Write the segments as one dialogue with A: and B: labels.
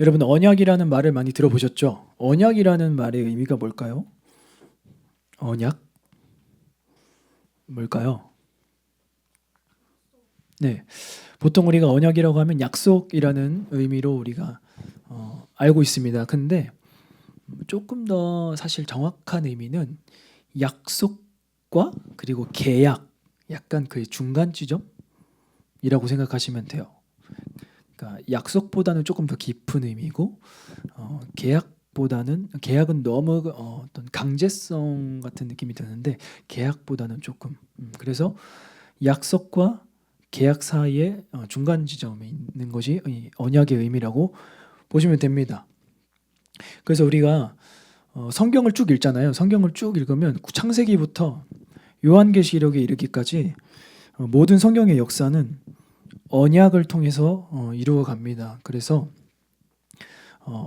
A: 여러분 언약이라는 말을 많이 들어보셨죠? 언약이라는 말의 의미가 뭘까요? 언약? 뭘까요? 네. 보통 우리가 언약이라고 하면 약속이라는 의미로 우리가 알고 있습니다. 근데 조금 더 사실 정확한 의미는 약속과 그리고 계약, 약간 그 중간 지점이라고 생각하시면 돼요. 그러니까 약속보다는 조금 더 깊은 의미고 계약은 너무 어떤 강제성 같은 느낌이 드는데 계약보다는 조금 그래서 약속과 계약 사이에 중간 지점에 있는 것이 이 언약의 의미라고 보시면 됩니다. 그래서 우리가 성경을 쭉 읽잖아요. 성경을 쭉 읽으면 창세기부터 요한계시록에 이르기까지 모든 성경의 역사는 언약을 통해서 이루어갑니다. 그래서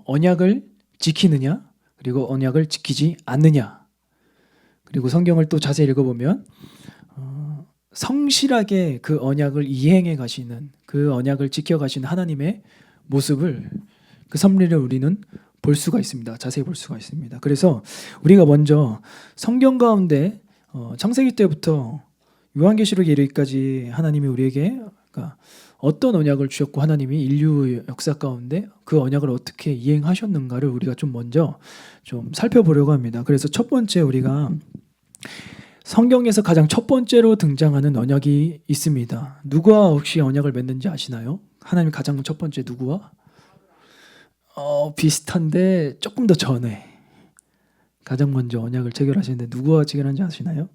A: 언약을 지키느냐 그리고 언약을 지키지 않느냐 그리고 성경을 또 자세히 읽어보면 성실하게 그 언약을 이행해 가시는 그 언약을 지켜 가시는 하나님의 모습을 그 섭리를 우리는 볼 수가 있습니다. 자세히 볼 수가 있습니다. 그래서 우리가 먼저 성경 가운데 창세기 때부터 요한계시록에 이르기까지 하나님이 우리에게 어떤 언약을 주셨고 하나님이 인류 역사 가운데 그 언약을 어떻게 이행하셨는가를 우리가 좀 먼저 좀 살펴보려고 합니다. 그래서 첫 번째 우리가 성경에서 가장 첫 번째로 등장하는 언약이 있습니다. 누구와 혹시 언약을 맺는지 아시나요? 하나님이 가장 첫 번째 누구와? 비슷한데 조금 더 전에 가장 먼저 언약을 체결하시는데 누구와 체결한지 아시나요?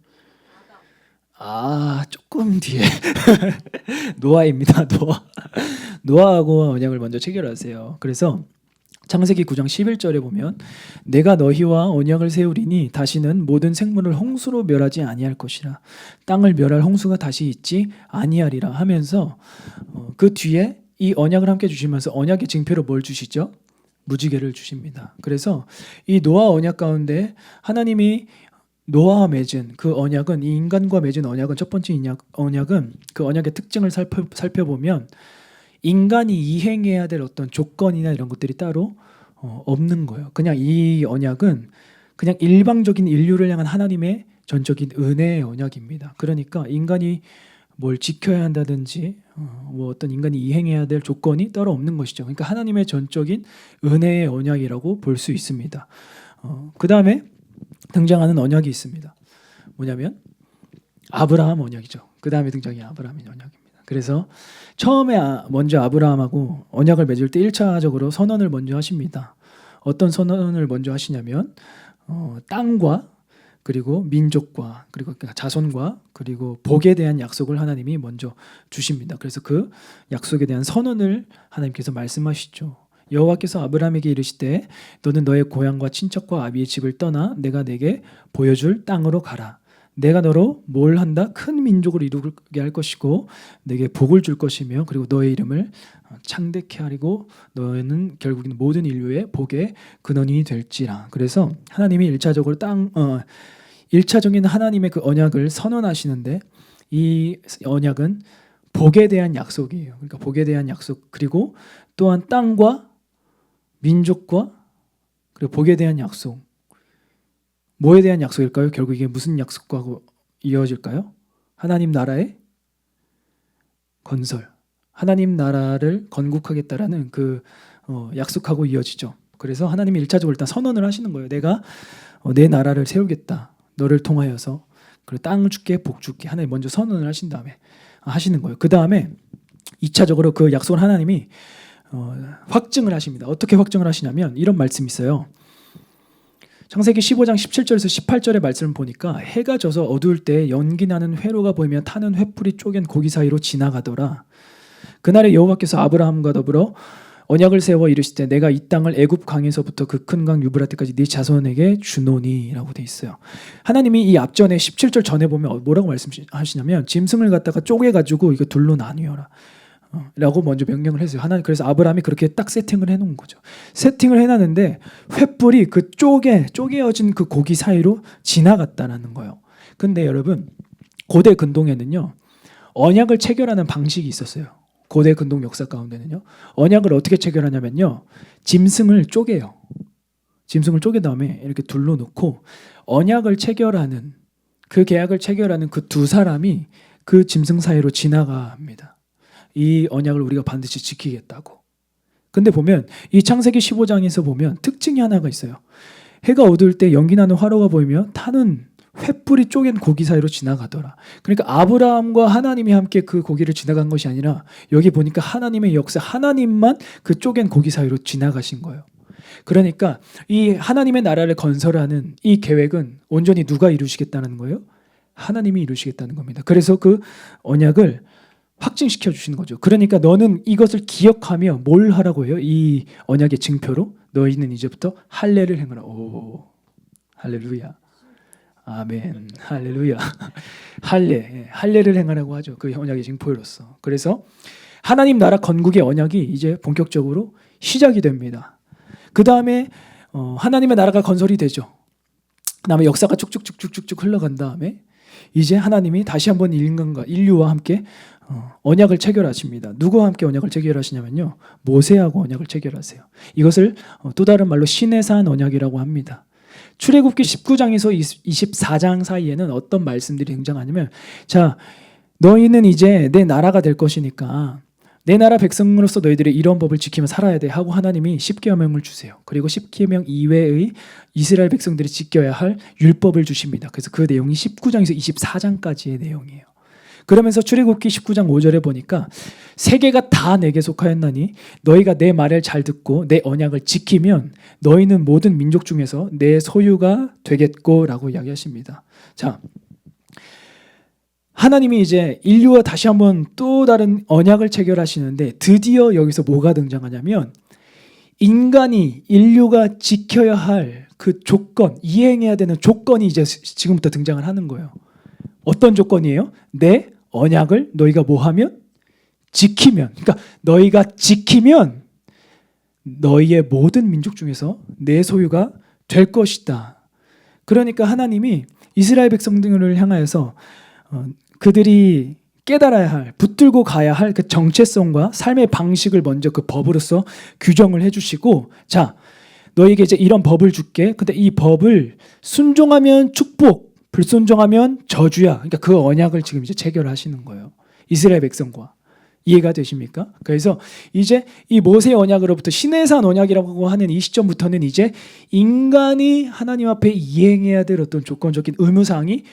A: 조금 뒤에 노아입니다. 노아하고 언약을 먼저 체결하세요. 그래서 창세기 9장 11절에 보면 내가 너희와 언약을 세우리니 다시는 모든 생물을 홍수로 멸하지 아니할 것이라 땅을 멸할 홍수가 다시 있지 아니하리라 하면서 그 뒤에 이 언약을 함께 주시면서 언약의 징표로 뭘 주시죠? 무지개를 주십니다. 그래서 이 노아 언약 가운데 하나님이 노아와 맺은 그 언약은 이 인간과 맺은 언약은 첫 번째 언약은 그 언약의 특징을 살펴보면 인간이 이행해야 될 어떤 조건이나 이런 것들이 따로 없는 거예요. 그냥 이 언약은 그냥 일방적인 인류를 향한 하나님의 전적인 은혜의 언약입니다. 그러니까 인간이 뭘 지켜야 한다든지 뭐 어떤 인간이 이행해야 될 조건이 따로 없는 것이죠. 그러니까 하나님의 전적인 은혜의 언약이라고 볼 수 있습니다. 그 다음에 등장하는 언약이 있습니다. 뭐냐면 아브라함 언약이죠. 그 다음에 등장이 아브라함의 언약입니다. 그래서 처음에 먼저 아브라함하고 언약을 맺을 때 1차적으로 선언을 먼저 하십니다. 어떤 선언을 먼저 하시냐면 땅과 그리고 민족과 그리고 자손과 그리고 복에 대한 약속을 하나님이 먼저 주십니다. 그래서 그 약속에 대한 선언을 하나님께서 말씀하시죠. 여호와께서 아브라함에게 이르시되 너는 너의 고향과 친척과 아비의 집을 떠나 내가 내게 보여줄 땅으로 가라. 내가 너로 뭘 한다? 큰 민족을 이루게 할 것이고 내게 복을 줄 것이며 그리고 너의 이름을 창대케 하리고 너는 결국에는 모든 인류의 복의 근원이 될지라. 그래서 하나님이 1차적인 하나님의 그 언약을 선언하시는데 이 언약은 복에 대한 약속이에요. 그러니까 복에 대한 약속 그리고 또한 땅과 민족과 그리고 복에 대한 약속. 뭐에 대한 약속일까요? 결국 이게 무슨 약속과 이어질까요? 하나님 나라의 건설. 하나님 나라를 건국하겠다라는 그 약속하고 이어지죠. 그래서 하나님이 1차적으로 일단 선언을 하시는 거예요. 내가 내 나라를 세우겠다. 너를 통하여서 그리고 땅 줄게 복 줄게. 하나님 먼저 선언을 하신 다음에 하시는 거예요. 그 다음에 2차적으로 그 약속을 하나님이 확증을 하십니다. 어떻게 확증을 하시냐면 이런 말씀이 있어요. 창세기 15장 17절에서 18절의 말씀을 보니까 해가 져서 어두울 때 연기 나는 회로가 보이며 타는 횃불이 쪼갠 고기 사이로 지나가더라. 그날에 여호와께서 아브라함과 더불어 언약을 세워 이르시되 내가 이 땅을 애굽 강에서부터 그 큰 강 유브라데까지 네 자손에게 주노니라고 돼 있어요. 하나님이 이 앞전에 17절 전에 보면 뭐라고 말씀하시냐면 짐승을 갖다가 쪼개가지고 이거 둘로 나뉘어라. 라고 먼저 명령을 했어요. 하나님 그래서 아브라함이 그렇게 딱 세팅을 해놓은 거죠. 세팅을 해놨는데 횃불이 그 쪼개어진 그 고기 사이로 지나갔다는 거예요. 근데 여러분 고대 근동에는요 언약을 체결하는 방식이 있었어요. 고대 근동 역사 가운데는요 언약을 어떻게 체결하냐면요 짐승을 쪼개요. 짐승을 쪼갠 다음에 이렇게 둘러 놓고 언약을 체결하는 그 계약을 체결하는 그 두 사람이 그 짐승 사이로 지나갑니다. 이 언약을 우리가 반드시 지키겠다고. 근데 보면 이 창세기 15장에서 보면 특징이 하나가 있어요. 해가 어두울 때 연기 나는 화로가 보이며 타는 횃불이 쪼갠 고기 사이로 지나가더라. 그러니까 아브라함과 하나님이 함께 그 고기를 지나간 것이 아니라 여기 보니까 하나님의 역사, 하나님만 그 쪼갠 고기 사이로 지나가신 거예요. 그러니까 이 하나님의 나라를 건설하는 이 계획은 온전히 누가 이루시겠다는 거예요? 하나님이 이루시겠다는 겁니다. 그래서 그 언약을 확증시켜 주시는 거죠. 그러니까 너는 이것을 기억하며 뭘 하라고 해요? 이 언약의 증표로 너희는 이제부터 할례를 행하라. 오, 할렐루야. 아멘. 할렐루야. 할례를 행하라고 하죠. 그 언약의 증표로서. 그래서 하나님 나라 건국의 언약이 이제 본격적으로 시작이 됩니다. 그 다음에 하나님의 나라가 건설이 되죠. 그다음에 역사가 쭉쭉쭉쭉쭉 흘러간 다음에 이제 하나님이 다시 한번 인류와 함께 언약을 체결하십니다. 누구와 함께 언약을 체결하시냐면요, 모세하고 언약을 체결하세요. 이것을 또 다른 말로 시내산 언약이라고 합니다. 출애굽기 19장에서 24장 사이에는 어떤 말씀들이 등장하냐면, 자, 너희는 이제 내 나라가 될 것이니까 내 나라 백성으로서 너희들이 이런 법을 지키며 살아야 돼 하고 하나님이 십계명을 주세요. 그리고 십계명 이외의 이스라엘 백성들이 지켜야 할 율법을 주십니다. 그래서 그 내용이 19장에서 24장까지의 내용이에요. 그러면서 출애굽기 19장 5절에 보니까 세계가 다 내게 속하였나니 너희가 내 말을 잘 듣고 내 언약을 지키면 너희는 모든 민족 중에서 내 소유가 되겠고라고 이야기하십니다. 자, 하나님이 이제 인류와 다시 한번 또 다른 언약을 체결하시는데 드디어 여기서 뭐가 등장하냐면 인류가 지켜야 할 그 조건, 이행해야 되는 조건이 이제 지금부터 등장을 하는 거예요. 어떤 조건이에요? 내 언약을 너희가 뭐 하면? 지키면. 그러니까 너희가 지키면 너희의 모든 민족 중에서 내 소유가 될 것이다. 그러니까 하나님이 이스라엘 백성들을 향하여서 그들이 깨달아야 할, 붙들고 가야 할 그 정체성과 삶의 방식을 먼저 그 법으로서 규정을 해주시고, 자, 너에게 이제 이런 법을 줄게. 근데 이 법을 순종하면 축복, 불순종하면 저주야. 그러니까 그 언약을 지금 이제 체결하시는 거예요. 이스라엘 백성과. 이해가 되십니까? 그래서 이제 이 모세 언약으로부터 시내산 언약이라고 하는 이 시점부터는 이제 인간이 하나님 앞에 이행해야 될 어떤 조건적인 의무사항이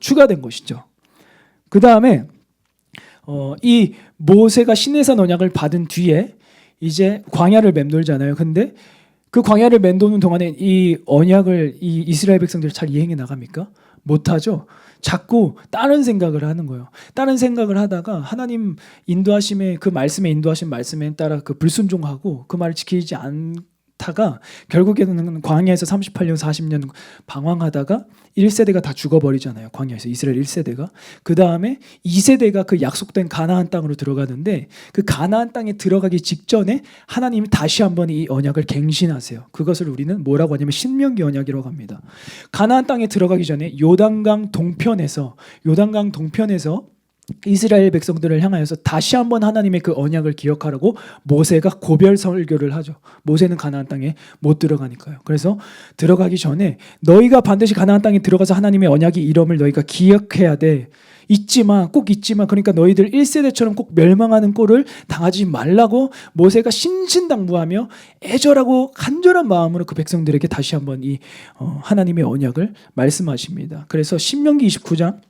A: 추가된 것이죠. 그 다음에 이 모세가 시내산 언약을 받은 뒤에 이제 광야를 맴돌잖아요. 근데 그 광야를 맴도는 동안에 이 언약을 이 이스라엘 백성들이 잘 이행해 나갑니까? 못하죠. 자꾸 다른 생각을 하는 거예요. 다른 생각을 하다가 하나님 인도하심에, 그 말씀에 인도하신 말씀에 따라 그 불순종하고 그 말을 지키지 않다가 결국에는 광야에서 38년 40년 방황하다가 1세대가 다 죽어버리잖아요. 광야에서 이스라엘 1세대가. 그 다음에 2세대가 그 약속된 가나안 땅으로 들어가는데 그 가나안 땅에 들어가기 직전에 하나님이 다시 한번 이 언약을 갱신하세요. 그것을 우리는 뭐라고 하냐면 신명기 언약이라고 합니다. 가나안 땅에 들어가기 전에 요단강 동편에서 이스라엘 백성들을 향하여서 다시 한번 하나님의 그 언약을 기억하라고 모세가 고별 설교를 하죠. 모세는 가나안 땅에 못 들어가니까요. 그래서 들어가기 전에 너희가 반드시 가나안 땅에 들어가서 하나님의 언약이 이름을 너희가 기억해야 돼. 꼭 잊지 마. 그러니까 너희들 1세대처럼 꼭 멸망하는 꼴을 당하지 말라고 모세가 신신당부하며 애절하고 간절한 마음으로 그 백성들에게 다시 한번 이 하나님의 언약을 말씀하십니다. 그래서 신명기 29장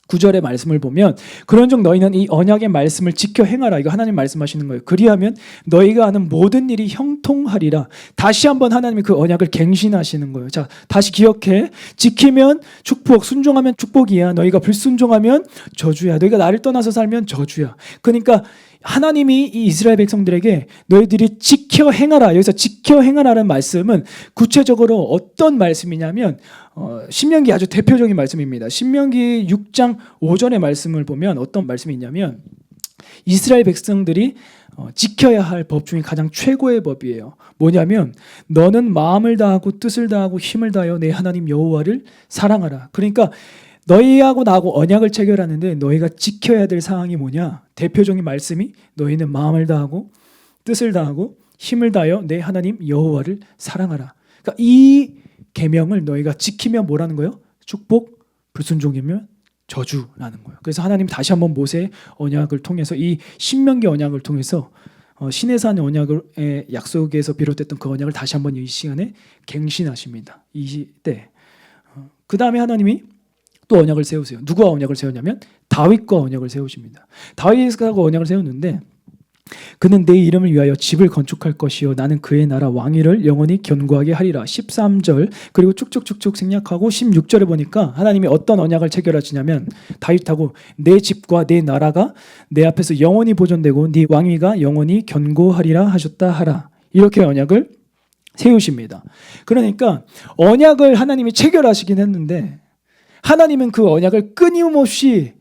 A: 9절의 말씀을 보면 그런즉 너희는 이 언약의 말씀을 지켜 행하라. 이거 하나님 말씀하시는 거예요. 그리하면 너희가 하는 모든 일이 형통하리라. 다시 한번 하나님이 그 언약을 갱신하시는 거예요. 자, 다시 기억해. 지키면 축복, 순종하면 축복이야. 너희가 불순종하면 저주야. 너희가 나를 떠나서 살면 저주야. 그러니까 하나님이 이 이스라엘 백성들에게 너희들이 지켜 행하라. 여기서 지켜 행하라는 말씀은 구체적으로 어떤 말씀이냐면 신명기 아주 대표적인 말씀입니다. 신명기 6장 5절의 말씀을 보면 어떤 말씀이 있냐면 이스라엘 백성들이 지켜야 할 법 중에 가장 최고의 법이에요. 뭐냐면 너는 마음을 다하고 뜻을 다하고 힘을 다하여 내 하나님 여호와를 사랑하라. 그러니까 너희하고 나하고 언약을 체결하는데 너희가 지켜야 될 사항이 뭐냐? 대표적인 말씀이 너희는 마음을 다하고 뜻을 다하고 힘을 다하여 내 하나님 여호와를 사랑하라. 그러니까 이 계명을 너희가 지키면 뭐라는 거예요? 축복, 불순종이면 저주라는 거예요. 그래서 하나님 다시 한번 모세의 언약을 통해서 이 신명기 언약을 통해서 시내산 언약의 약속에서 비롯됐던 그 언약을 다시 한번 이 시간에 갱신하십니다. 이 시대. 그 다음에 하나님이 또 언약을 세우세요. 누구와 언약을 세우냐면 다윗과 언약을 세우십니다. 다윗과 언약을 세우는데 그는 내 이름을 위하여 집을 건축할 것이요 나는 그의 나라 왕위를 영원히 견고하게 하리라. 13절 그리고 쭉쭉쭉쭉 생략하고 16절에 보니까 하나님이 어떤 언약을 체결하시냐면 다윗하고 내 집과 내 나라가 내 앞에서 영원히 보존되고 네 왕위가 영원히 견고하리라 하셨다 하라. 이렇게 언약을 세우십니다. 그러니까 언약을 하나님이 체결하시긴 했는데 하나님은 그 언약을 끊임없이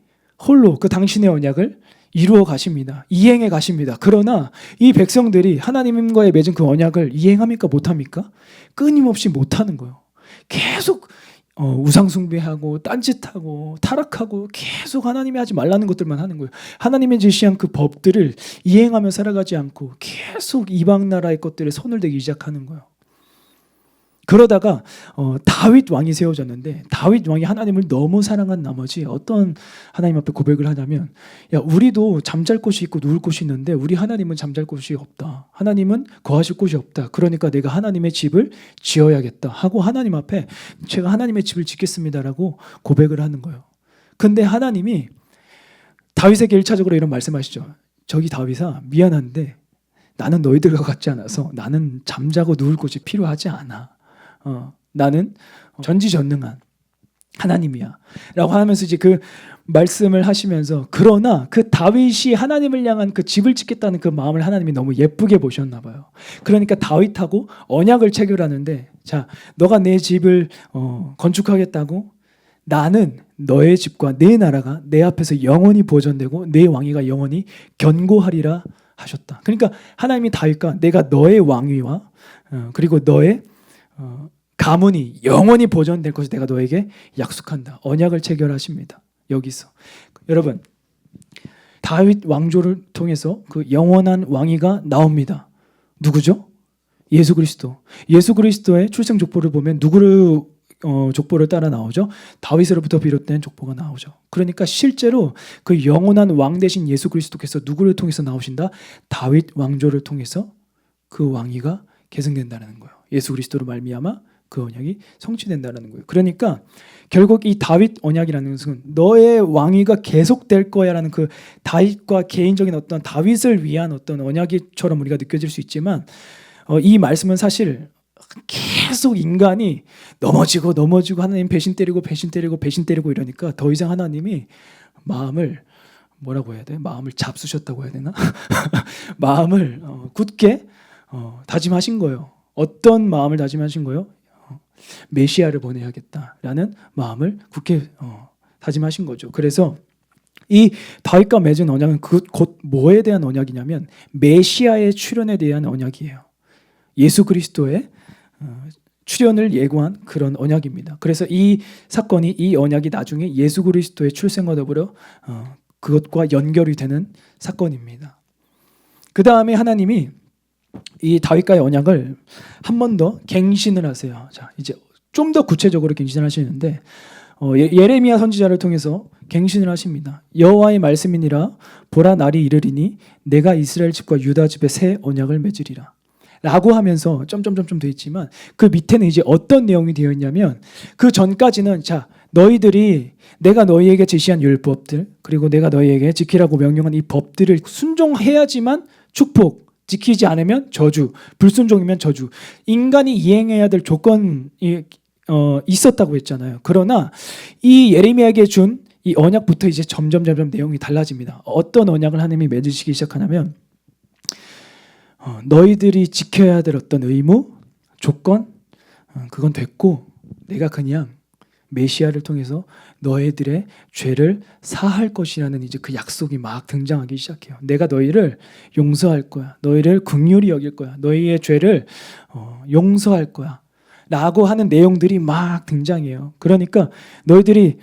A: 홀로 그 당신의 언약을 이루어 가십니다. 이행해 가십니다. 그러나 이 백성들이 하나님과의 맺은 그 언약을 이행합니까? 못합니까? 끊임없이 못하는 거예요. 계속 우상 숭배하고 딴짓하고 타락하고 계속 하나님이 하지 말라는 것들만 하는 거예요. 하나님의 제시한 그 법들을 이행하며 살아가지 않고 계속 이방 나라의 것들에 손을 대기 시작하는 거예요. 그러다가 다윗 왕이 세워졌는데 다윗 왕이 하나님을 너무 사랑한 나머지 어떤 하나님 앞에 고백을 하냐면 야 우리도 잠잘 곳이 있고 누울 곳이 있는데 우리 하나님은 잠잘 곳이 없다. 하나님은 거하실 곳이 없다. 그러니까 내가 하나님의 집을 지어야겠다 하고 하나님 앞에 제가 하나님의 집을 짓겠습니다라고 고백을 하는 거예요. 근데 하나님이 다윗에게 1차적으로 이런 말씀하시죠. 저기 다윗아 미안한데 나는 너희들과 같지 않아서 나는 잠자고 누울 곳이 필요하지 않아. 나는 전지전능한 하나님이야 라고 하면서 이제 그 말씀을 하시면서 그러나 그 다윗이 하나님을 향한 그 집을 짓겠다는 그 마음을 하나님이 너무 예쁘게 보셨나 봐요. 그러니까 다윗하고 언약을 체결하는데 자 너가 내 집을 건축하겠다고 나는 너의 집과 내 나라가 내 앞에서 영원히 보존되고 내 왕위가 영원히 견고하리라 하셨다. 그러니까 하나님이 다윗과 내가 너의 왕위와 그리고 너의 가문이 영원히 보존될 것을 내가 너에게 약속한다. 언약을 체결하십니다. 여기서 여러분 다윗 왕조를 통해서 그 영원한 왕위가 나옵니다. 누구죠? 예수 그리스도. 예수 그리스도의 출생 족보를 보면 누구를 족보를 따라 나오죠? 다윗으로부터 비롯된 족보가 나오죠. 그러니까 실제로 그 영원한 왕 대신 예수 그리스도께서 누구를 통해서 나오신다? 다윗 왕조를 통해서 그 왕위가 계승된다는 거예요. 예수 그리스도로 말미암아 그 언약이 성취된다는 거예요. 그러니까 결국 이 다윗 언약이라는 것은 너의 왕위가 계속될 거야라는 그 다윗과 개인적인 어떤 다윗을 위한 어떤 언약처럼 우리가 느껴질 수 있지만 이 말씀은 사실 계속 인간이 넘어지고 하나님 배신 때리고 이러니까 더 이상 하나님이 마음을 뭐라고 해야 돼? 마음을 잡수셨다고 해야 되나? 마음을 굳게 다짐하신 거예요. 어떤 마음을 다짐하신 거예요? 메시아를 보내야겠다라는 마음을 굳게 다짐하신 거죠. 그래서 이 다윗과 맺은 언약은 곧 뭐에 대한 언약이냐면 메시아의 출현에 대한 언약이에요. 예수 그리스도의 출현을 예고한 그런 언약입니다. 그래서 이 사건이 이 언약이 나중에 예수 그리스도의 출생과 더불어 그것과 연결이 되는 사건입니다. 그 다음에 하나님이 이 다윗과의 언약을 한 번 더 갱신을 하세요. 자, 이제 좀 더 구체적으로 갱신을 하시는데 예레미야 선지자를 통해서 갱신을 하십니다. 여호와의 말씀이니라 보라 날이 이르리니 내가 이스라엘 집과 유다 집에 새 언약을 맺으리라. 라고 하면서 점점점점 되어 있지만 그 밑에는 이제 어떤 내용이 되어 있냐면 그 전까지는 자 너희들이 내가 너희에게 제시한 율법들 그리고 내가 너희에게 지키라고 명령한 이 법들을 순종해야지만 축복 지키지 않으면 저주, 불순종이면 저주. 인간이 이행해야 될 조건이 있었다고 했잖아요. 그러나 이 예레미야에게 준 이 언약부터 이제 점점 내용이 달라집니다. 어떤 언약을 하나님이 맺으시기 시작하냐면 너희들이 지켜야 될 어떤 의무, 조건 그건 됐고 내가 그냥 메시아를 통해서 너희들의 죄를 사할 것이라는 이제 그 약속이 막 등장하기 시작해요. 내가 너희를 용서할 거야. 너희를 긍휼히 여길 거야. 너희의 죄를 용서할 거야. 라고 하는 내용들이 막 등장해요. 그러니까 너희들이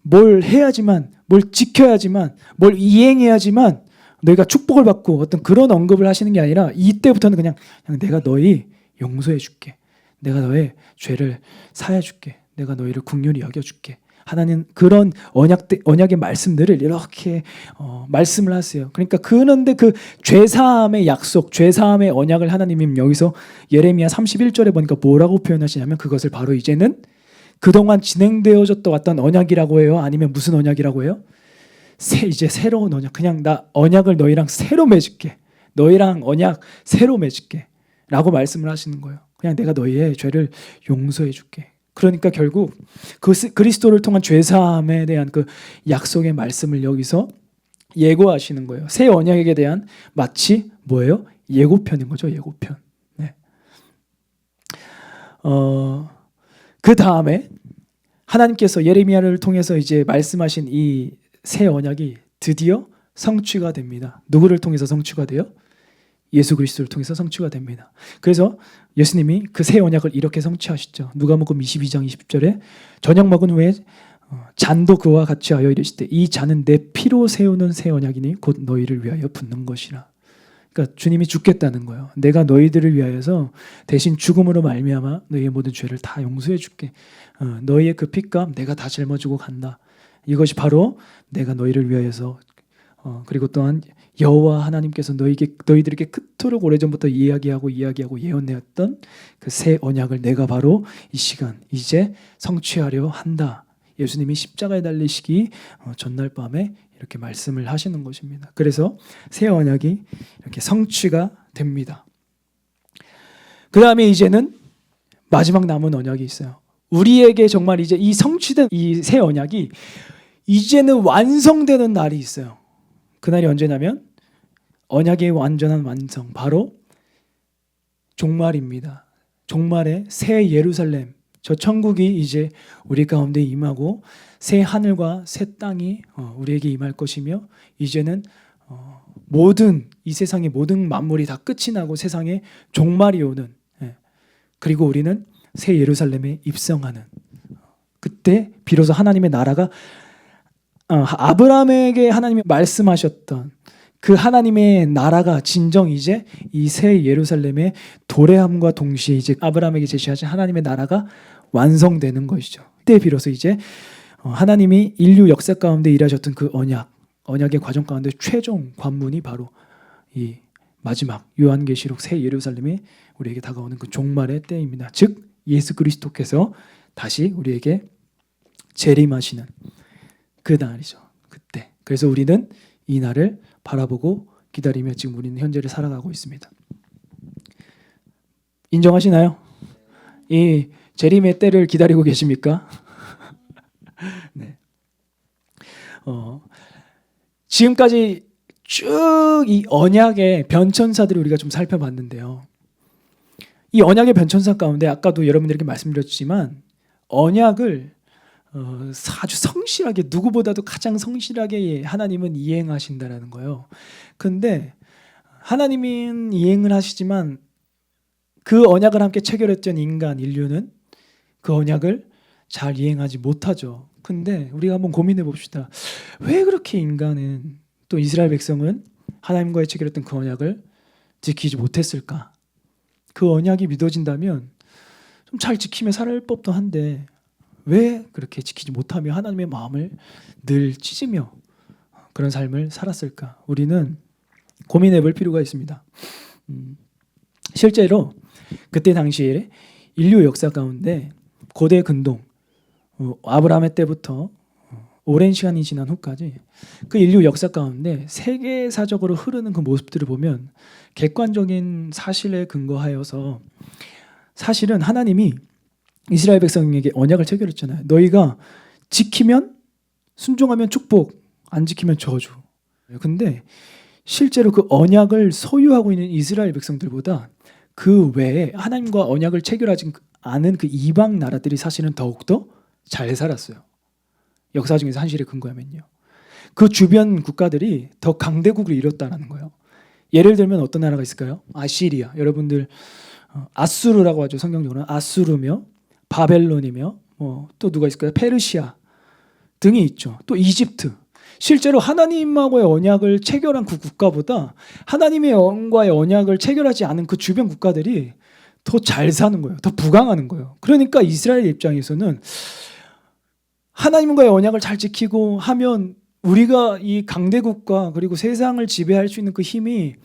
A: 뭘 해야지만, 뭘 지켜야지만, 뭘 이행해야지만 너희가 축복을 받고 어떤 그런 언급을 하시는 게 아니라 이때부터는 그냥 내가 너희 용서해 줄게. 내가 너의 죄를 사해 줄게. 내가 너희를 긍휼히 여겨 줄게. 하나님 그런 언약의 말씀들을 이렇게 말씀을 하세요. 그러니까 그런데 그 죄사함의 약속, 죄사함의 언약을 하나님이 여기서 예레미야 31절에 보니까 뭐라고 표현하시냐면 그것을 바로 이제는 그동안 진행되어졌던 왔던 언약이라고 해요? 아니면 무슨 언약이라고 해요? 이제 새로운 언약. 그냥 나 언약을 너희랑 새로 맺을게. 너희랑 언약 새로 맺을게. 라고 말씀을 하시는 거예요. 그냥 내가 너희의 죄를 용서해 줄게. 그러니까 결국 그리스도를 통한 죄사함에 대한 그 약속의 말씀을 여기서 예고하시는 거예요. 새 언약에 대한 마치 뭐예요? 예고편인 거죠. 예고편. 네. 그 다음에 하나님께서 예레미야를 통해서 이제 말씀하신 이 새 언약이 드디어 성취가 됩니다. 누구를 통해서 성취가 돼요? 예수 그리스도를 통해서 성취가 됩니다. 그래서 예수님이 그 새 언약을 이렇게 성취하시죠. 누가복음 22장 20절에 저녁 먹은 후에 잔도 그와 같이 하여 이르시되 이 잔은 내 피로 세우는 새 언약이니 곧 너희를 위하여 붓는 것이라. 그러니까 주님이 죽겠다는 거예요. 내가 너희들을 위하여서 대신 죽음으로 말미암아 너희의 모든 죄를 다 용서해 줄게. 너희의 그 핏값 내가 다 짊어지고 간다. 이것이 바로 내가 너희를 위하여서 그리고 또한 여호와 하나님께서 너희들에게 그토록 오래전부터 이야기하고 예언하였던 그 새 언약을 내가 바로 이 시간 이제 성취하려 한다. 예수님이 십자가에 달리시기 전날 밤에 이렇게 말씀을 하시는 것입니다. 그래서 새 언약이 이렇게 성취가 됩니다. 그 다음에 이제는 마지막 남은 언약이 있어요. 우리에게 정말 이제 이 성취된 이 새 언약이 이제는 완성되는 날이 있어요. 그날이 언제냐면 언약의 완전한 완성, 바로 종말입니다. 종말의 새 예루살렘, 저 천국이 이제 우리 가운데 임하고 새 하늘과 새 땅이 우리에게 임할 것이며 이제는 모든 이 세상의 모든 만물이 다 끝이 나고 세상에 종말이 오는 그리고 우리는 새 예루살렘에 입성하는 그때 비로소 하나님의 나라가 아브라함에게 하나님이 말씀하셨던 그 하나님의 나라가 진정 이제 이 새 예루살렘의 도래함과 동시에 이제 아브라함에게 제시하신 하나님의 나라가 완성되는 것이죠. 그때 비로소 이제 하나님이 인류 역사 가운데 일하셨던 그 언약의 과정 가운데 최종 관문이 바로 이 마지막 요한계시록 새 예루살렘이 우리에게 다가오는 그 종말의 때입니다. 즉 예수 그리스도께서 다시 우리에게 재림하시는 그 날이죠. 그때. 그래서 우리는 이 날을 바라보고 기다리며 지금 우리는 현재를 살아가고 있습니다. 인정하시나요? 이 재림의 때를 기다리고 계십니까? 네. 지금까지 쭉 이 언약의 변천사들을 우리가 좀 살펴봤는데요. 이 언약의 변천사 가운데 아까도 여러분들에게 말씀드렸지만 언약을 아주 성실하게 누구보다도 가장 성실하게 하나님은 이행하신다라는 거예요. 근데 하나님은 이행을 하시지만 그 언약을 함께 체결했던 인류는 그 언약을 잘 이행하지 못하죠. 근데 우리가 한번 고민해 봅시다. 왜 그렇게 인간은 또 이스라엘 백성은 하나님과의 체결했던 그 언약을 지키지 못했을까? 그 언약이 믿어진다면 좀 잘 지키며 살아갈 법도 한데 왜 그렇게 지키지 못하며 하나님의 마음을 늘 찢으며 그런 삶을 살았을까? 우리는 고민해 볼 필요가 있습니다. 실제로 그때 당시에 인류 역사 가운데 고대 근동 아브라함의 때부터 오랜 시간이 지난 후까지 그 인류 역사 가운데 세계사적으로 흐르는 그 모습들을 보면 객관적인 사실에 근거하여서 사실은 하나님이 이스라엘 백성에게 언약을 체결했잖아요. 너희가 지키면 순종하면 축복, 안 지키면 저주. 근데 실제로 그 언약을 소유하고 있는 이스라엘 백성들보다 그 외에 하나님과 언약을 체결하지 않은 그 이방 나라들이 사실은 더욱더 잘 살았어요. 역사적인 사실에 근거하면요. 그 주변 국가들이 더 강대국을 이뤘다는 거예요. 예를 들면 어떤 나라가 있을까요? 아시리아. 여러분들 아수르라고 하죠. 성경적으로는 아수르며 바벨론이며 또 누가 있을까요? 페르시아 등이 있죠. 또 이집트. 실제로 하나님하고의 언약을 체결한 그 국가보다 하나님의 영과의 언약을 체결하지 않은 그 주변 국가들이 더 잘 사는 거예요. 더 부강하는 거예요. 그러니까 이스라엘 입장에서는 하나님과의 언약을 잘 지키고 하면 우리가 이 강대국과 그리고 세상을 지배할 수 있는 그 힘이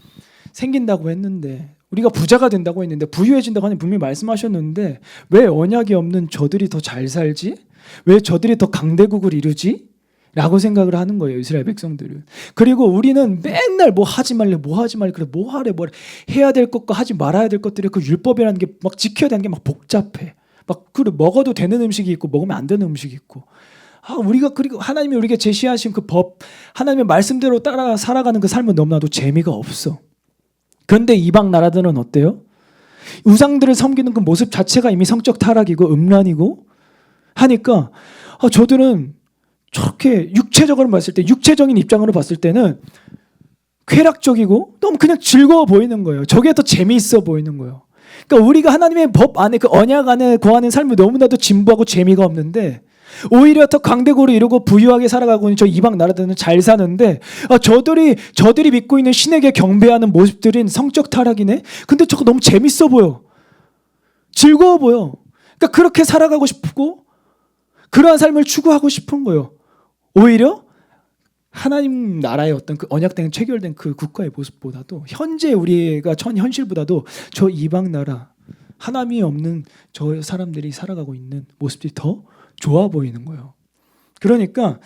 A: 생긴다고 했는데, 우리가 부자가 된다고 했는데, 부유해진다고 하는 분명히 말씀하셨는데, 왜 언약이 없는 저들이 더 잘 살지? 왜 저들이 더 강대국을 이루지? 라고 생각을 하는 거예요, 이스라엘 백성들은. 그리고 우리는 맨날 뭐 하지 말래, 뭐 하지 말래, 그래, 뭐 하래, 뭐 해야 될 것과 하지 말아야 될 것들이, 그 율법이라는 게 막 지켜야 되는 게 막 복잡해. 막 그래, 먹어도 되는 음식이 있고 먹으면 안 되는 음식이 있고. 우리가, 그리고 하나님이 우리에게 제시하신 그 법, 하나님의 말씀대로 따라 살아가는 그 삶은 너무나도 재미가 없어. 그런데 이방 나라들은 어때요? 우상들을 섬기는 그 모습 자체가 이미 성적 타락이고 음란이고 하니까 저들은 저렇게 육체적으로 봤을 때, 육체적인 입장으로 봤을 때는 쾌락적이고 너무 그냥 즐거워 보이는 거예요. 저게 더 재미있어 보이는 거예요. 그러니까 우리가 하나님의 법 안에, 그 언약 안에 거하는 삶이 너무나도 진부하고 재미가 없는데, 오히려 더 강대국으로 이루고 부유하게 살아가고 있는 저 이방 나라들은 잘 사는데, 저들이 믿고 있는 신에게 경배하는 모습들은 성적 타락이네. 근데 저거 너무 재밌어 보여. 즐거워 보여. 그러니까 그렇게 살아가고 싶고 그러한 삶을 추구하고 싶은 거예요. 오히려 하나님 나라의 어떤 그 언약된 체결된 그 국가의 모습보다도, 현재 우리가 전 현실보다도 저 이방 나라, 하나님이 없는 저 사람들이 살아가고 있는 모습들이 더 좋아 보이는 거예요. 그러니까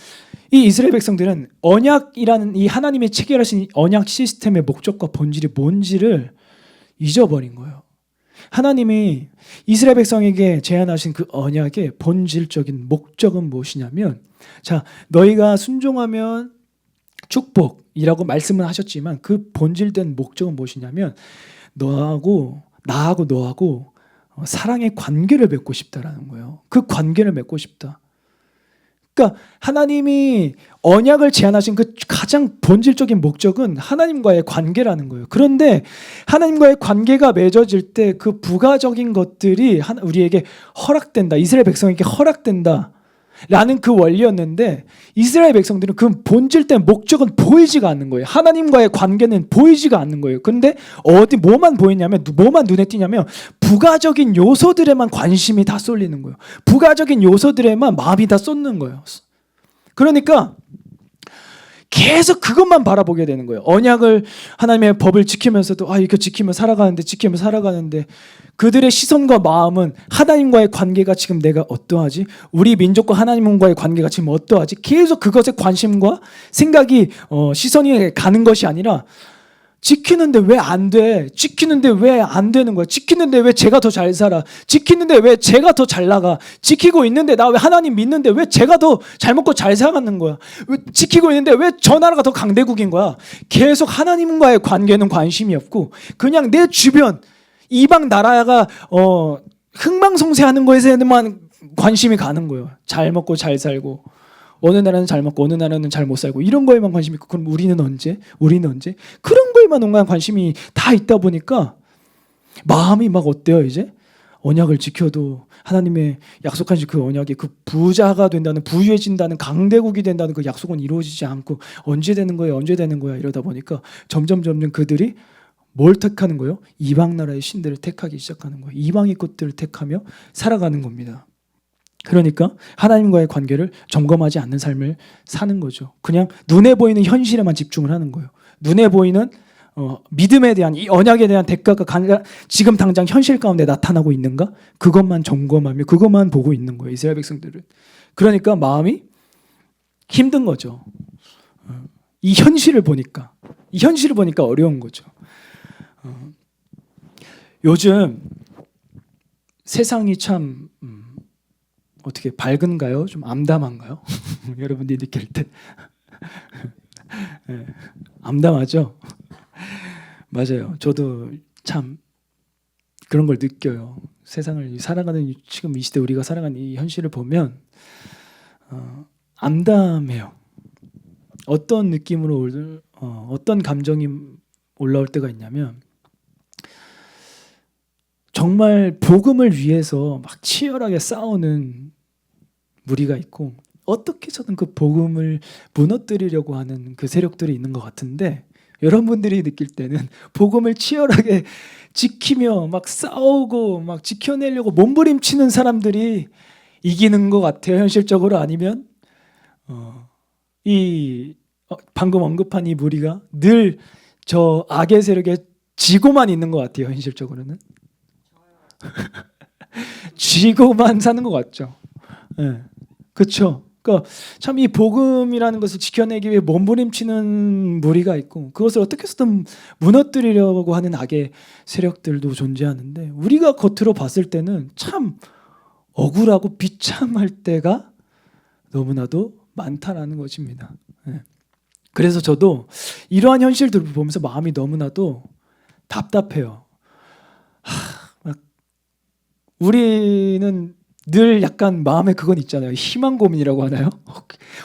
A: 이 이스라엘 백성들은 언약이라는 이 하나님이 체결하신 언약 시스템의 목적과 본질이 뭔지를 잊어버린 거예요. 하나님이 이스라엘 백성에게 제안하신 그 언약의 본질적인 목적은 무엇이냐면, 자, 너희가 순종하면 축복이라고 말씀은 하셨지만 그 본질된 목적은 무엇이냐면, 나하고 너하고 사랑의 관계를 맺고 싶다라는 거예요. 그 관계를 맺고 싶다. 그러니까 하나님이 언약을 제안하신 그 가장 본질적인 목적은 하나님과의 관계라는 거예요. 그런데 하나님과의 관계가 맺어질 때 그 부가적인 것들이 우리에게 허락된다, 이스라엘 백성에게 허락된다 라는 그 원리였는데, 이스라엘 백성들은 그 본질된 목적은 보이지가 않는 거예요. 하나님과의 관계는 보이지가 않는 거예요. 그런데 뭐만 보이냐면, 뭐만 눈에 띄냐면 부가적인 요소들에만 관심이 다 쏠리는 거예요. 부가적인 요소들에만 마음이 다 쏟는 거예요. 그러니까 계속 그것만 바라보게 되는 거예요. 언약을, 하나님의 법을 지키면서도 이거 지키면 살아가는데 그들의 시선과 마음은 하나님과의 관계가 지금 내가 어떠하지? 우리 민족과 하나님과의 관계가 지금 어떠하지? 계속 그것에 관심과 생각이 시선이 가는 것이 아니라, 지키는데 왜 안 돼? 지키는데 왜 안 되는 거야? 지키는데 왜 제가 더 잘 살아? 지키는데 왜 제가 더 잘 나가? 지키고 있는데 나 왜 하나님 믿는데 왜 제가 더 잘 먹고 잘 살아가는 거야? 왜 지키고 있는데 왜 저 나라가 더 강대국인 거야? 계속 하나님과의 관계는 관심이 없고 그냥 내 주변 이방 나라가 흥망성쇠하는 것에만 관심이 가는 거예요. 잘 먹고 잘 살고, 어느 나라는 잘 먹고 어느 나라는 잘 못 살고, 이런 거에만 관심이 있고, 그럼 우리는 언제? 그런 거에만 온갖 관심이 다 있다 보니까 마음이 막 어때요? 이제 언약을 지켜도 하나님의 약속하신 그 언약이, 그 부자가 된다는, 부유해진다는, 강대국이 된다는 그 약속은 이루어지지 않고 언제 되는 거야 이러다 보니까 점점 그들이 뭘 택하는 거예요? 이방 나라의 신들을 택하기 시작하는 거예요. 이방의 것들을 택하며 살아가는 겁니다. 그러니까 하나님과의 관계를 점검하지 않는 삶을 사는 거죠. 그냥 눈에 보이는 현실에만 집중을 하는 거예요. 눈에 보이는 믿음에 대한, 이 언약에 대한 대가가 지금 당장 현실 가운데 나타나고 있는가? 그것만 점검하며 그것만 보고 있는 거예요, 이스라엘 백성들은. 그러니까 마음이 힘든 거죠. 이 현실을 보니까 어려운 거죠. 요즘 세상이 참 어떻게 밝은가요? 좀 암담한가요? 여러분들이 느낄 때 암담하죠? 맞아요. 저도 참 그런 걸 느껴요. 세상을 살아가는 지금 이 시대, 우리가 살아가는 이 현실을 보면 암담해요. 어떤 느낌으로 어떤 감정이 올라올 때가 있냐면, 정말 복음을 위해서 막 치열하게 싸우는 무리가 있고, 어떻게 해서든 그 복음을 무너뜨리려고 하는 그 세력들이 있는 것 같은데, 여러분들이 느낄 때는 복음을 치열하게 지키며 막 싸우고 막 지켜내려고 몸부림치는 사람들이 이기는 것 같아요, 현실적으로. 아니면 방금 언급한 이 무리가 늘 저 악의 세력에 지고만 있는 것 같아요, 현실적으로는. 지고만 사는 것 같죠. 네. 그렇죠. 그러니까 참 이 복음이라는 것을 지켜내기 위해 몸부림치는 무리가 있고, 그것을 어떻게 해서든 무너뜨리려고 하는 악의 세력들도 존재하는데, 우리가 겉으로 봤을 때는 참 억울하고 비참할 때가 너무나도 많다라는 것입니다. 네. 그래서 저도 이러한 현실들을 보면서 마음이 너무나도 답답해요. 우리는 늘 약간 마음에 그건 있잖아요. 희망 고민이라고 하나요?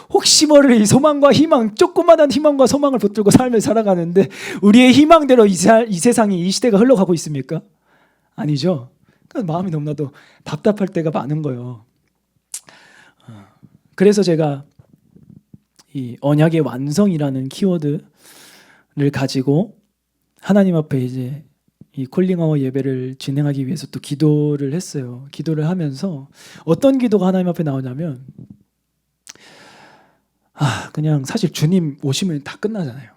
A: 혹시 모를 이 소망과 희망, 조그마한 희망과 소망을 붙들고 삶을 살아가는데, 우리의 희망대로 이 세상이, 이 시대가 흘러가고 있습니까? 아니죠. 그러니까 마음이 너무나도 답답할 때가 많은 거예요. 그래서 제가 이 언약의 완성이라는 키워드를 가지고 하나님 앞에 이제 이 콜링아워 예배를 진행하기 위해서 또 기도를 했어요. 기도를 하면서 어떤 기도가 하나님 앞에 나오냐면, 그냥 사실 주님 오시면 다 끝나잖아요.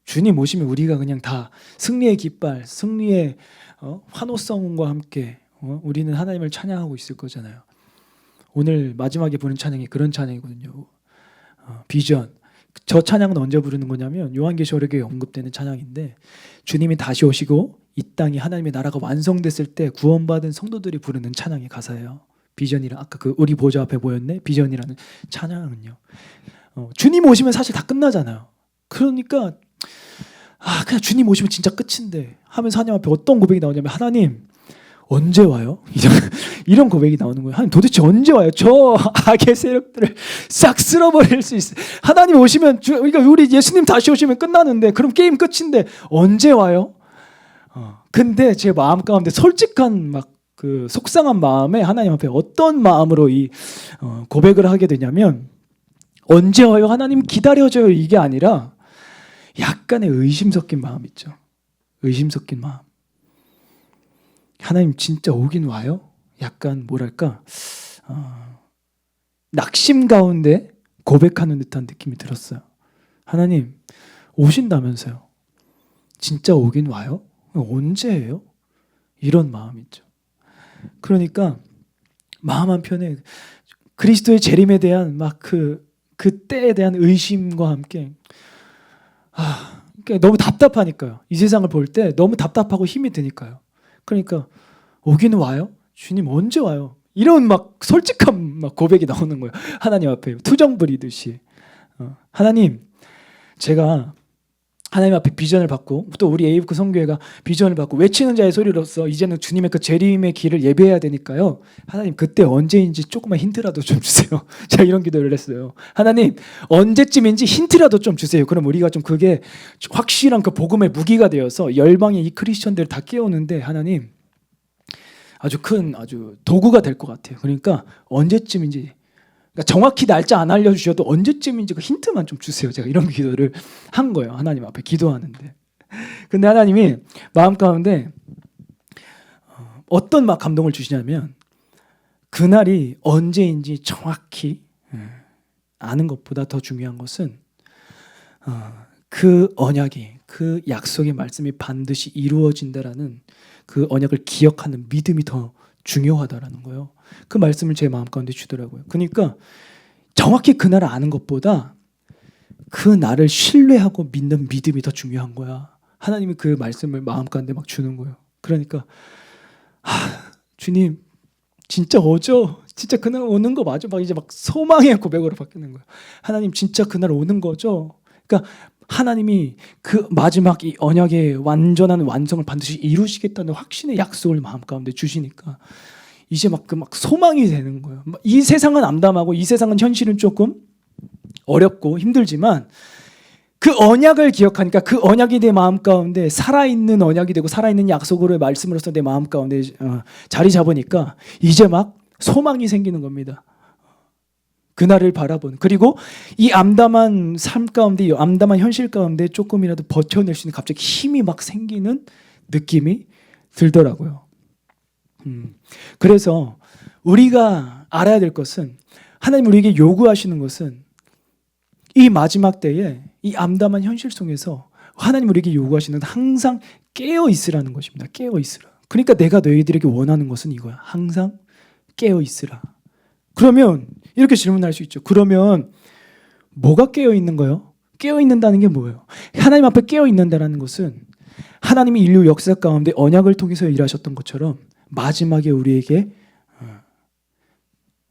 A: 주님 오시면 우리가 그냥 다 승리의 깃발, 승리의 환호성과 함께 우리는 하나님을 찬양하고 있을 거잖아요. 오늘 마지막에 부른 찬양이 그런 찬양이거든요. 비전. 저 찬양은 언제 부르는 거냐면 요한계시록에 언급되는 찬양인데, 주님이 다시 오시고 이 땅이 하나님의 나라가 완성됐을 때 구원받은 성도들이 부르는 찬양의 가사예요. 비전이라, 아까 그 우리 보좌 앞에 보였네, 비전이라는 찬양은요. 주님 오시면 사실 다 끝나잖아요. 그러니까 그냥 주님 오시면 진짜 끝인데 하면서 하나님 앞에 어떤 고백이 나오냐면, 하나님 언제 와요? 이런 고백이 나오는 거예요. 하나님 도대체 언제 와요? 저 악의 세력들을 싹 쓸어버릴 수 있어요. 하나님 오시면, 그러니까 우리 예수님 다시 오시면 끝나는데, 그럼 게임 끝인데 언제 와요? 근데 제 마음 가운데 솔직한 막 그 속상한 마음에 하나님 앞에 어떤 마음으로 이 고백을 하게 되냐면, 언제 와요? 하나님 기다려줘요, 이게 아니라 약간의 의심 섞인 마음 있죠. 의심 섞인 마음. 하나님 진짜 오긴 와요? 약간 뭐랄까 낙심 가운데 고백하는 듯한 느낌이 들었어요. 하나님 오신다면서요. 진짜 오긴 와요? 언제예요? 이런 마음이 있죠. 그러니까 마음 한편에 그리스도의 재림에 대한 막 그 때에 대한 의심과 함께 그러니까 너무 답답하니까요. 이 세상을 볼 때 너무 답답하고 힘이 드니까요. 그러니까 오기는 와요? 주님 언제 와요? 이런 막 솔직한 막 고백이 나오는 거예요. 하나님 앞에 투정 부리듯이. 하나님, 제가 하나님 앞에 비전을 받고, 또 우리 에이브크 성교회가 비전을 받고 외치는 자의 소리로서 이제는 주님의 그 재림의 길을 예배해야 되니까요. 하나님 그때 언제인지 조금만 힌트라도 좀 주세요. 제가 이런 기도를 했어요. 하나님 언제쯤인지 힌트라도 좀 주세요. 그럼 우리가 좀 그게 확실한 그 복음의 무기가 되어서 열방의 이 크리스천들을 다 깨우는데, 하나님 아주 큰 도구가 될 것 같아요. 그러니까 언제쯤인지, 그러니까 정확히 날짜 안 알려주셔도 언제쯤인지 그 힌트만 좀 주세요. 제가 이런 기도를 한 거예요. 하나님 앞에 기도하는데. 근데 하나님이 마음 가운데 어떤 막 감동을 주시냐면, 그날이 언제인지 정확히 아는 것보다 더 중요한 것은 그 언약이, 그 약속의 말씀이 반드시 이루어진다라는 그 언약을 기억하는 믿음이 더 중요하다라는 거예요. 그 말씀을 제 마음 가운데 주더라고요. 그러니까 정확히 그날을 아는 것보다 그 날을 신뢰하고 믿는 믿음이 더 중요한 거야. 하나님이 그 말씀을 마음 가운데 막 주는 거예요. 그러니까 주님 진짜 오죠? 진짜 그날 오는 거 맞아? 막 이제 막 소망의 고백으로 바뀌는 거예요. 하나님 진짜 그날 오는 거죠? 그러니까 하나님이 그 마지막 이 언약의 완전한 완성을 반드시 이루시겠다는 확신의 약속을 마음 가운데 주시니까 이제 막 소망이 되는 거예요. 이 세상은 암담하고 이 세상은 현실은 조금 어렵고 힘들지만, 그 언약을 기억하니까 그 언약이 내 마음 가운데 살아있는 언약이 되고 살아있는 약속으로의 말씀으로서 내 마음 가운데 자리 잡으니까 이제 막 소망이 생기는 겁니다. 그날을 바라보는, 그리고 이 암담한 삶 가운데, 이 암담한 현실 가운데 조금이라도 버텨낼 수 있는 갑자기 힘이 막 생기는 느낌이 들더라고요. 그래서 우리가 알아야 될 것은, 하나님 우리에게 요구하시는 것은 이 마지막 때에 이 암담한 현실 속에서 하나님 우리에게 요구하시는 항상 깨어 있으라는 것입니다. 깨어 있으라. 그러니까 내가 너희들에게 원하는 것은 이거야. 항상 깨어 있으라. 그러면 이렇게 질문할 수 있죠. 그러면 뭐가 깨어 있는 거예요? 깨어 있는다는 게 뭐예요? 하나님 앞에 깨어 있는다는 것은 하나님이 인류 역사 가운데 언약을 통해서 일하셨던 것처럼 마지막에 우리에게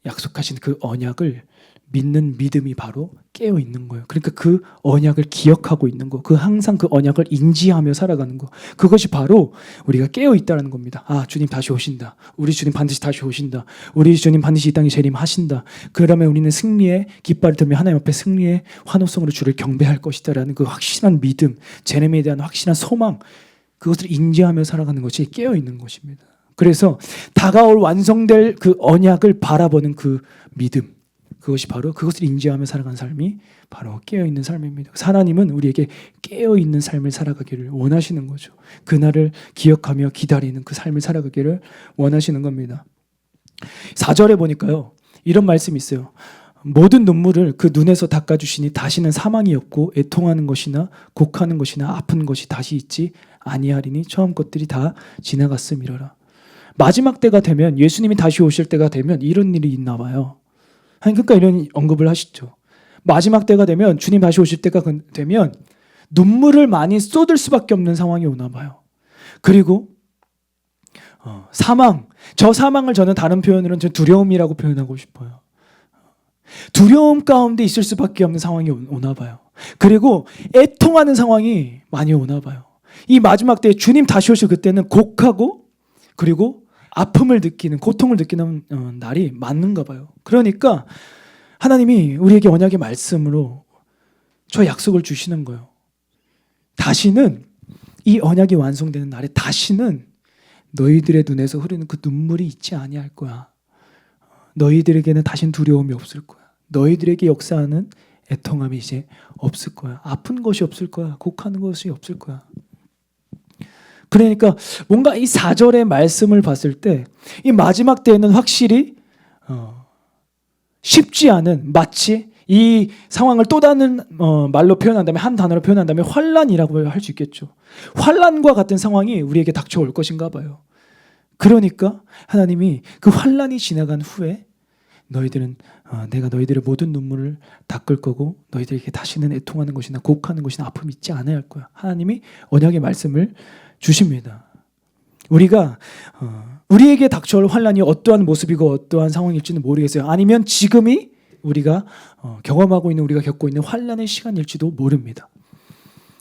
A: 약속하신 그 언약을 믿는 믿음이 바로 깨어 있는 거예요. 그러니까 그 언약을 기억하고 있는 거, 항상 그 언약을 인지하며 살아가는 거, 그것이 바로 우리가 깨어 있다는 겁니다. 아, 주님 다시 오신다. 우리 주님 반드시 다시 오신다. 우리 주님 반드시 이 땅에 재림하신다. 그러면 우리는 승리의 깃발을 들며 하나님 앞에 승리의 환호성으로 주를 경배할 것이다라는 그 확실한 믿음, 재림에 대한 확실한 소망, 그것을 인지하며 살아가는 것이 깨어 있는 것입니다. 그래서 다가올 완성될 그 언약을 바라보는 그 믿음, 그것이 바로 그것을 인지하며 살아가는 삶이 바로 깨어있는 삶입니다. 하나님은 우리에게 깨어있는 삶을 살아가기를 원하시는 거죠. 그날을 기억하며 기다리는 그 삶을 살아가기를 원하시는 겁니다. 4절에 보니까요, 이런 말씀이 있어요. 모든 눈물을 그 눈에서 닦아주시니 다시는 사망이 없고 애통하는 것이나 곡하는 것이나 아픈 것이 다시 있지 아니하리니 처음 것들이 다 지나갔음이로라. 마지막 때가 되면, 예수님이 다시 오실 때가 되면 이런 일이 있나 봐요. 그러니까 이런 언급을 하시죠. 마지막 때가 되면, 주님 다시 오실 때가 되면 눈물을 많이 쏟을 수밖에 없는 상황이 오나 봐요. 그리고 사망, 저 사망을 저는 다른 표현으로는 두려움이라고 표현하고 싶어요. 두려움 가운데 있을 수밖에 없는 상황이 오나 봐요. 그리고 애통하는 상황이 많이 오나 봐요. 이 마지막 때에 주님 다시 오실 그때는 곡하고 그리고 아픔을 느끼는, 고통을 느끼는 날이 맞는가 봐요. 그러니까 하나님이 우리에게 언약의 말씀으로 저 약속을 주시는 거예요. 다시는, 이 언약이 완성되는 날에 다시는 너희들의 눈에서 흐르는 그 눈물이 있지 아니할 거야. 너희들에게는 다신 두려움이 없을 거야. 너희들에게 역사하는 애통함이 이제 없을 거야. 아픈 것이 없을 거야. 곡하는 것이 없을 거야. 그러니까 뭔가 이 4절의 말씀을 봤을 때 이 마지막 때에는 확실히 쉽지 않은, 마치 이 상황을 또 다른 말로 표현한다면, 한 단어로 표현한다면 환란이라고 할 수 있겠죠. 환란과 같은 상황이 우리에게 닥쳐올 것인가 봐요. 그러니까 하나님이 그 환란이 지나간 후에 너희들은 내가 너희들의 모든 눈물을 닦을 거고 너희들에게 다시는 애통하는 것이나 곡하는 것이나 아픔이 있지 않아야 할 거야. 하나님이 언약의 말씀을 주십니다. 우리가 우리에게 닥쳐올 환란이 어떠한 모습이고 어떠한 상황일지는 모르겠어요. 아니면 지금이 우리가 경험하고 있는, 우리가 겪고 있는 환란의 시간일지도 모릅니다.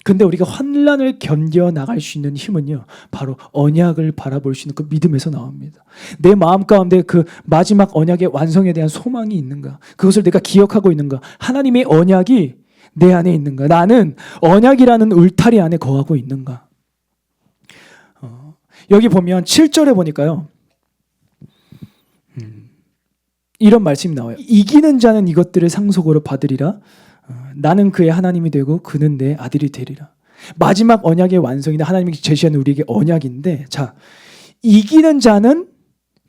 A: 근데 우리가 환란을 견뎌 나갈 수 있는 힘은요, 바로 언약을 바라볼 수 있는 그 믿음에서 나옵니다. 내 마음 가운데 그 마지막 언약의 완성에 대한 소망이 있는가? 그것을 내가 기억하고 있는가? 하나님의 언약이 내 안에 있는가? 나는 언약이라는 울타리 안에 거하고 있는가? 여기 보면 7절에 보니까요, 이런 말씀이 나와요. 이기는 자는 이것들을 상속으로 받으리라. 나는 그의 하나님이 되고 그는 내 아들이 되리라. 마지막 언약의 완성이나 하나님이 제시하는 우리에게 언약인데, 자, 이기는 자는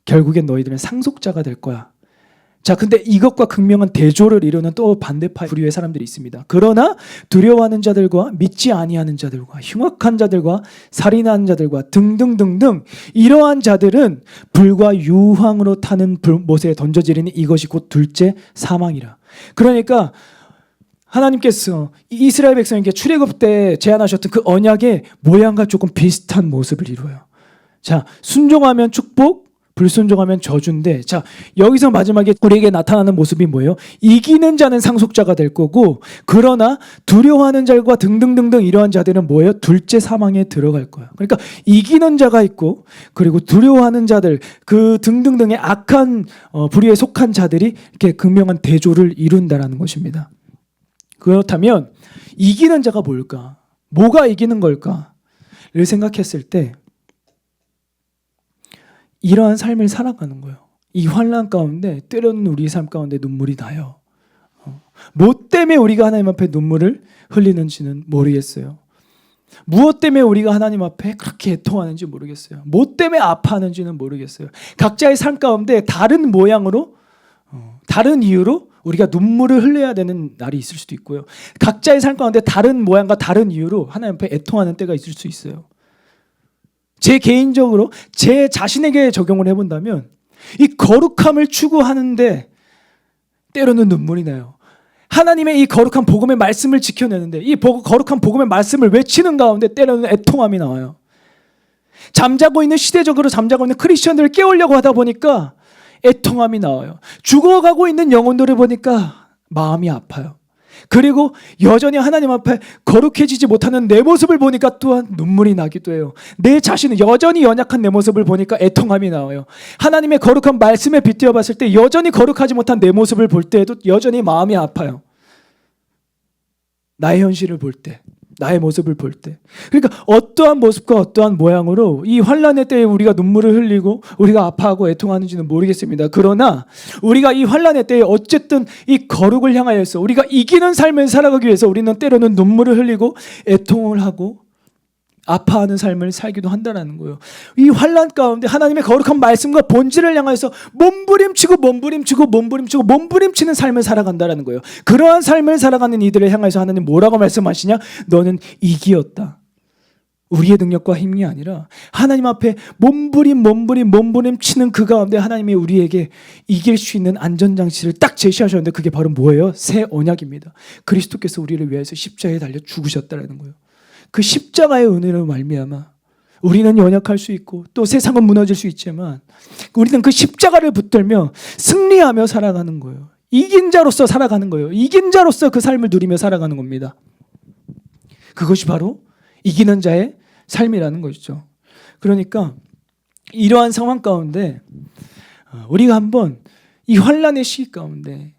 A: 결국엔 너희들은 상속자가 될 거야. 자, 근데 이것과 극명한 대조를 이루는 또 반대파 부류의 사람들이 있습니다. 그러나 두려워하는 자들과 믿지 아니하는 자들과 흉악한 자들과 살인하는 자들과 등등등등, 이러한 자들은 불과 유황으로 타는 못에 던져지리니 이것이 곧 둘째 사망이라. 그러니까 하나님께서 이스라엘 백성에게 출애굽 때 제안하셨던 그 언약의 모양과 조금 비슷한 모습을 이루어요. 자, 순종하면 축복, 불순종하면 저주인데, 자, 여기서 마지막에 우리에게 나타나는 모습이 뭐예요? 이기는 자는 상속자가 될 거고, 그러나 두려워하는 자들과 등등등등 이러한 자들은 뭐예요? 둘째 사망에 들어갈 거예요. 그러니까 이기는 자가 있고, 그리고 두려워하는 자들, 그 등등등의 악한 부류에 속한 자들이 이렇게 극명한 대조를 이룬다라는 것입니다. 그렇다면 이기는 자가 뭘까? 뭐가 이기는 걸까?를 생각했을 때 이러한 삶을 살아가는 거예요. 이 환난 가운데 때로는 우리 삶 가운데 눈물이 나요. 뭐 때문에 우리가 하나님 앞에 눈물을 흘리는지는 모르겠어요. 무엇 때문에 우리가 하나님 앞에 그렇게 애통하는지 모르겠어요. 뭐 때문에 아파하는지는 모르겠어요. 각자의 삶 가운데 다른 모양으로, 다른 이유로 우리가 눈물을 흘려야 되는 날이 있을 수도 있고요. 각자의 삶 가운데 다른 모양과 다른 이유로 하나님 앞에 애통하는 때가 있을 수 있어요. 제 개인적으로 제 자신에게 적용을 해본다면 이 거룩함을 추구하는데 때로는 눈물이 나요. 하나님의 이 거룩한 복음의 말씀을 지켜내는데 이 거룩한 복음의 말씀을 외치는 가운데 때로는 애통함이 나와요. 시대적으로 잠자고 있는 크리스천들을 깨우려고 하다 보니까 애통함이 나와요. 죽어가고 있는 영혼들을 보니까 마음이 아파요. 그리고 여전히 하나님 앞에 거룩해지지 못하는 내 모습을 보니까 또한 눈물이 나기도 해요. 내 자신은 여전히 연약한 내 모습을 보니까 애통함이 나와요. 하나님의 거룩한 말씀에 빗대어 봤을 때 여전히 거룩하지 못한 내 모습을 볼 때에도 여전히 마음이 아파요. 나의 현실을 볼 때, 나의 모습을 볼 때. 그러니까 어떠한 모습과 어떠한 모양으로 이 환난의 때에 우리가 눈물을 흘리고 우리가 아파하고 애통하는지는 모르겠습니다. 그러나 우리가 이 환난의 때에 어쨌든 이 거룩을 향하여서 우리가 이기는 삶을 살아가기 위해서 우리는 때로는 눈물을 흘리고 애통을 하고 아파하는 삶을 살기도 한다는 거예요. 이 환난 가운데 하나님의 거룩한 말씀과 본질을 향해서 몸부림치는 삶을 살아간다는 거예요. 그러한 삶을 살아가는 이들을 향해서 하나님 뭐라고 말씀하시냐? 너는 이기었다. 우리의 능력과 힘이 아니라 하나님 앞에 몸부림치는 그 가운데 하나님이 우리에게 이길 수 있는 안전장치를 딱 제시하셨는데 그게 바로 뭐예요? 새 언약입니다. 그리스도께서 우리를 위해서 십자가에 달려 죽으셨다는 거예요. 그 십자가의 은혜로 말미암아 우리는 연약할 수 있고 또 세상은 무너질 수 있지만 우리는 그 십자가를 붙들며 승리하며 살아가는 거예요. 이긴 자로서 살아가는 거예요. 이긴 자로서 그 삶을 누리며 살아가는 겁니다. 그것이 바로 이기는 자의 삶이라는 것이죠. 그러니까 이러한 상황 가운데 우리가 한번 이 환난의 시기 가운데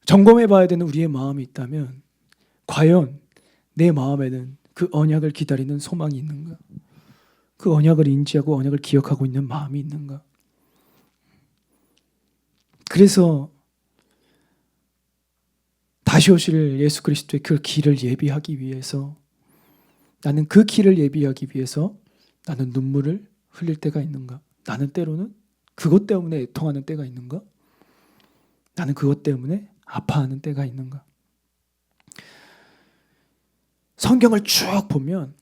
A: 점검해 봐야 되는 우리의 마음이 있다면 과연 내 마음에는 그 언약을 기다리는 소망이 있는가? 그 언약을 인지하고 언약을 기억하고 있는 마음이 있는가? 그래서 다시 오실 예수 그리스도의 그 길을 예비하기 위해서 나는 그 길을 예비하기 위해서 나는 눈물을 흘릴 때가 있는가? 나는 때로는 그것 때문에 애통하는 때가 있는가? 나는 그것 때문에 아파하는 때가 있는가? 성경을 쭉 보면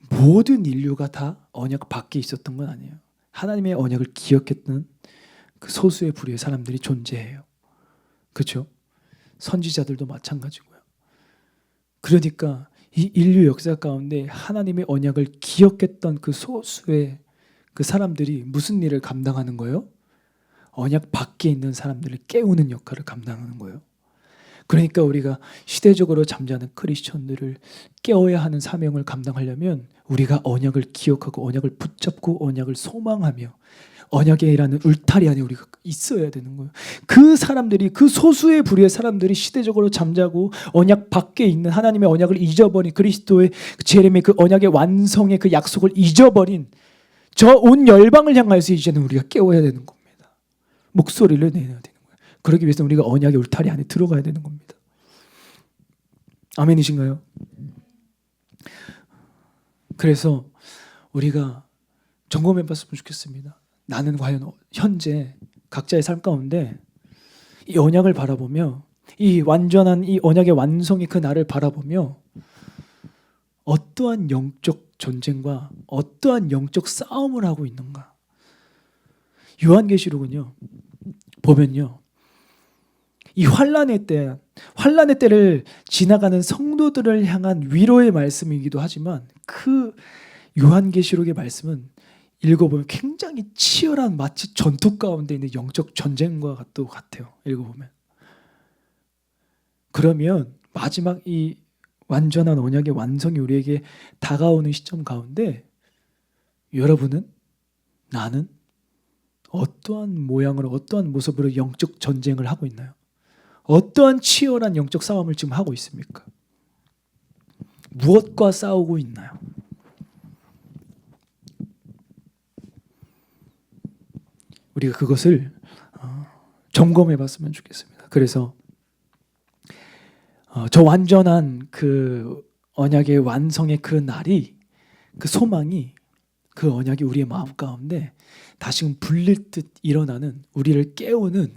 A: 모든 인류가 다 언약 밖에 있었던 건 아니에요. 하나님의 언약을 기억했던 그 소수의 부류의 사람들이 존재해요. 그렇죠? 선지자들도 마찬가지고요. 그러니까 이 인류 역사 가운데 하나님의 언약을 기억했던 그 소수의 그 사람들이 무슨 일을 감당하는 거예요? 언약 밖에 있는 사람들을 깨우는 역할을 감당하는 거예요. 그러니까 우리가 시대적으로 잠자는 크리스천들을 깨워야 하는 사명을 감당하려면 우리가 언약을 기억하고 언약을 붙잡고 언약을 소망하며 언약에 일하는 울타리 안에 우리가 있어야 되는 거예요. 그 사람들이 그 소수의 부류의 사람들이 시대적으로 잠자고 언약 밖에 있는 하나님의 언약을 잊어버린 그리스도의 재림의 그 언약의 완성의 그 약속을 잊어버린 저 온 열방을 향하여서 이제는 우리가 깨워야 되는 겁니다. 목소리를 내야 되는 거예요. 그러기 위해서는 우리가 언약의 울타리 안에 들어가야 되는 겁니다. 아멘이신가요? 그래서 우리가 점검해 봤으면 좋겠습니다. 나는 과연 현재 각자의 삶 가운데 이 언약을 바라보며 이 완전한 이 언약의 완성이 그 날을 바라보며 어떠한 영적 전쟁과 어떠한 영적 싸움을 하고 있는가? 요한계시록은요 보면요 이 환난의 때를 지나가는 성도들을 향한 위로의 말씀이기도 하지만 그 요한계시록의 말씀은 읽어보면 굉장히 치열한 마치 전투 가운데 있는 영적 전쟁과 같아요. 읽어보면. 그러면 마지막 이 완전한 언약의 완성이 우리에게 다가오는 시점 가운데 여러분은 나는 어떠한 모양으로 어떠한 모습으로 영적 전쟁을 하고 있나요? 어떠한 치열한 영적 싸움을 지금 하고 있습니까? 무엇과 싸우고 있나요? 우리가 그것을 점검해 봤으면 좋겠습니다. 그래서 저 완전한 그 언약의 완성의 그 날이, 그 소망이, 그 언약이 우리의 마음 가운데 다시금 불릴 듯 일어나는, 우리를 깨우는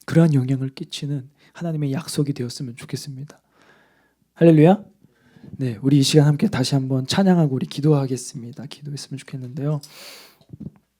A: 그러한 영향을 끼치는 하나님의 약속이 되었으면 좋겠습니다. 할렐루야. 네, 우리 이 시간 함께 다시 한번 찬양하고 우리 기도하겠습니다. 기도했으면 좋겠는데요.